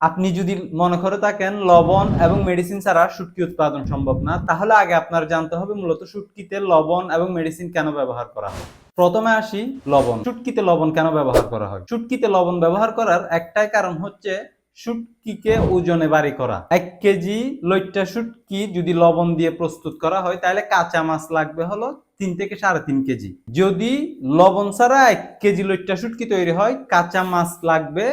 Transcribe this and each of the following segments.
আপনি যদি মনে করে থাকেন লবণ এবং মেডিসিন ছাড়া শুটকি উৎপাদন সম্ভব না, তাহলে আগে আপনার জানতে হবে মূলত শুটকিতে লবণ এবং মেডিসিন কেন ব্যবহার করা হয়। প্রথমে আসি লবণ। শুটকিতে লবণ কেন ব্যবহার করা হয়? শুটকিতে লবণ ব্যবহার করার একটাই কারণ হচ্ছে শুটকিকে ওজনে বাড়ি করা। ১ কেজি লইট্টা শুটকি যদি লবণ দিয়ে প্রস্তুত করা হয় তাহলে কাঁচা মাছ লাগবে হলো ৩ থেকে ৩.৫ কেজি। যদি লবণ ছাড়া ১ কেজি লইট্টা শুটকি তৈরি হয়, কাঁচা মাছ লাগবে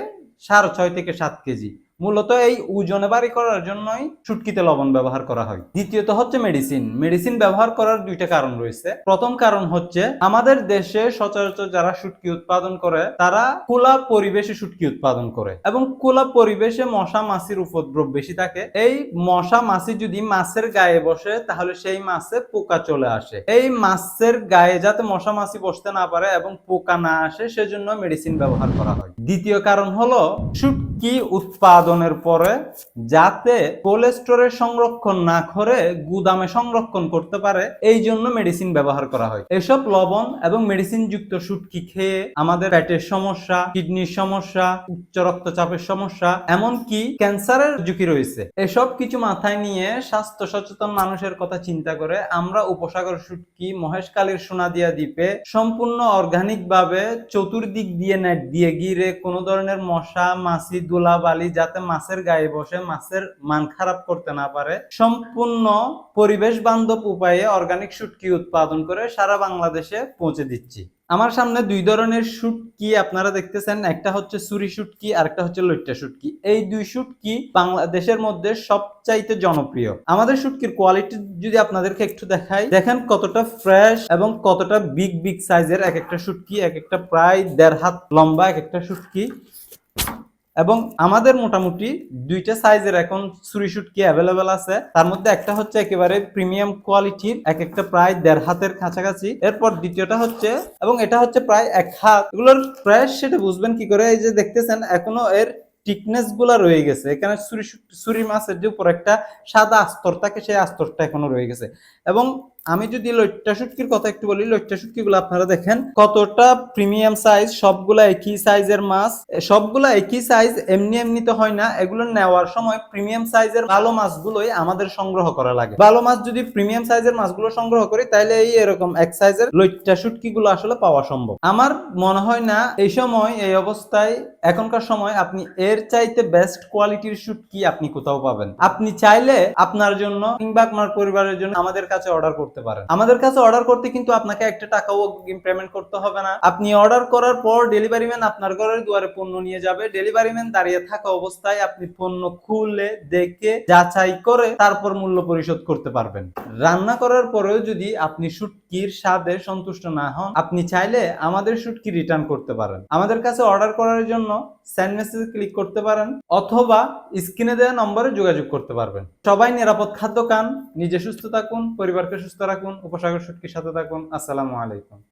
৬.৫ থেকে ৭ কেজি। মূলত এই ওজনে বাড়ি করার জন্যই শুটকিতে লবণ ব্যবহার করা হয়। দ্বিতীয়ত হচ্ছে মেডিসিন। মেডিসিন ব্যবহার করার ২ টা কারণ রয়েছে। প্রথম কারণ হচ্ছে আমাদের দেশে সচরাচর যারা শুটকি উৎপাদন করে তারা খোলা পরিবেশে শুটকি উৎপাদন করে এবং খোলা পরিবেশে মশা মাছির উপদ্রব বেশি থাকে। এই মশা মাছি যদি মাছের গায়ে বসে তাহলে সেই মাছে পোকা চলে আসে। এই মাছের গায়ে যাতে মশা মাছি বসতে না পারে এবং পোকা না আসে সেজন্য মেডিসিন ব্যবহার করা হয়। দ্বিতীয় কারণ হলো শুটকি উৎপাদনের পরে যাতে কোল্ড স্টোরে সংরক্ষণ না করে গুদামে সংরক্ষণ করতে পারে এই জন্য মেডিসিন ব্যবহার করা হয়। এসব লবণ এবং মেডিসিন যুক্ত শুটকি খেয়ে আমাদের পেটের সমস্যা, কিডনির সমস্যা, উচ্চ রক্তচাপের সমস্যা, এমনকি ক্যান্সারের ঝুঁকি রয়েছে। এসব কিছু মাথায় নিয়ে স্বাস্থ্য সচেতন মানুষের কথা চিন্তা করে আমরা উপসাগর শুটকি মহেশখালীর সোনাদিয়া দ্বীপে সম্পূর্ণ অর্গানিক ভাবে চতুর্দিক দিয়ে নেট দিয়ে ঘিরে কোনো ধরনের মশা মাছি ধুলাবালি যাতে মাছের গায়ে বসে মাছের মান খারাপ করতে না পারে সম্পূর্ণ পরিবেশ বান্ধব উপায়ে অর্গানিক শুটকি উৎপাদন করে সারা বাংলাদেশে পৌঁছে দিচ্ছি। আমার সামনে ২ ধরনের শুটকি আপনারা দেখতেছেন, একটা হচ্ছে সুরি শুটকি আর একটা হচ্ছে লইট্টা শুটকি। এই ২ শুটকি বাংলাদেশের মধ্যে সবচাইতে জনপ্রিয়। আমাদের শুটকির কোয়ালিটি যদি আপনাদেরকে একটু দেখাই, দেখেন কতটা ফ্রেশ এবং কতটা বিগ সাইজের এক একটা শুটকি, এক একটা প্রায় ১.৫ হাত লম্বা এক একটা শুটকি। এবং আমাদের মোটামুটি ২ টা সাইজের এখন ছুরি শুটকি অ্যাভেলেবেল আছে। তার মধ্যে একটা হচ্ছে একেবারে প্রিমিয়াম কোয়ালিটির, এক একটা প্রায় ১.৫ হাতের কাছাকাছি। এরপর দ্বিতীয়টা হচ্ছে এবং এটা হচ্ছে প্রায় ১ হাত। এগুলোর ফ্রেশ সেটা বুঝবেন কি করে? এই যে দেখতেছেন এখনো এর থিকনেস গুলা রয়ে গেছে। এখানে ছুরি মাছের যে উপর একটা সাদা আস্তর থাকে সেই আস্তরটা এখনো রয়ে গেছে। এবং আমি যদি লইট্টা শুটকির কথা একটু বলি, লইট্টা শুটকিগুলো আপনারা দেখেন কতটা প্রিমিয়াম সাইজ, সবগুলা একই সাইজের মাছ, সবগুলা একই সাইজ এমনি তো হয় না। এগুলো নেওয়ার সময় প্রিমিয়াম সাইজের ভালো মাছগুলোই আমাদের সংগ্রহ করা লাগে। ভালো মাছ যদি প্রিমিয়াম সাইজের মাছগুলো সংগ্রহ করি তাহলে এই এরকম এক সাইজের লইট্টা শুটকিগুলো আসলে পাওয়া সম্ভব। আমার মনে হয় না এই সময় এই অবস্থায় এখনকার সময় আপনি এর চাইতে বেস্ট কোয়ালিটির শুটকি আপনি কোথাও পাবেন। আপনি চাইলে আপনার জন্য কিংবা আপনার পরিবারের জন্য আমাদের কাছে অর্ডার করতে পারেন। আমাদের কাছে অর্ডার করতে কিন্তু আপনাকে একটা টাকাও অগ্রিম পেমেন্ট করতে হবে না। আপনি অর্ডার করার পর ডেলিভারি ম্যান আপনার ঘরের দুয়ারে পণ্য নিয়ে যাবে। ডেলিভারি ম্যান দাঁড়িয়ে থাকা অবস্থায় আপনি পণ্য খুলে দেখে যাচাই করে তারপর মূল্য পরিশোধ করতে পারবেন। রান্না করার পরেও যদি আপনি শুটকির স্বাদে সন্তুষ্ট না হন, আপনি চাইলে আমাদের শুটকি রিটার্ন করতে পারেন। আমাদের কাছে অর্ডার করার জন্য সেন্ড মেসেজে ক্লিক করতে পারেন অথবা স্ক্রিনে দেওয়া নম্বরে যোগাযোগ করতে পারবেন। সবাই নিরাপদ খাদ্য খান, নিজে সুস্থ থাকুন, পরিবারকে সুস্থ রাখুন, উপসাগর শুটকির সাথে থাকুন। আসসালামু আলাইকুম।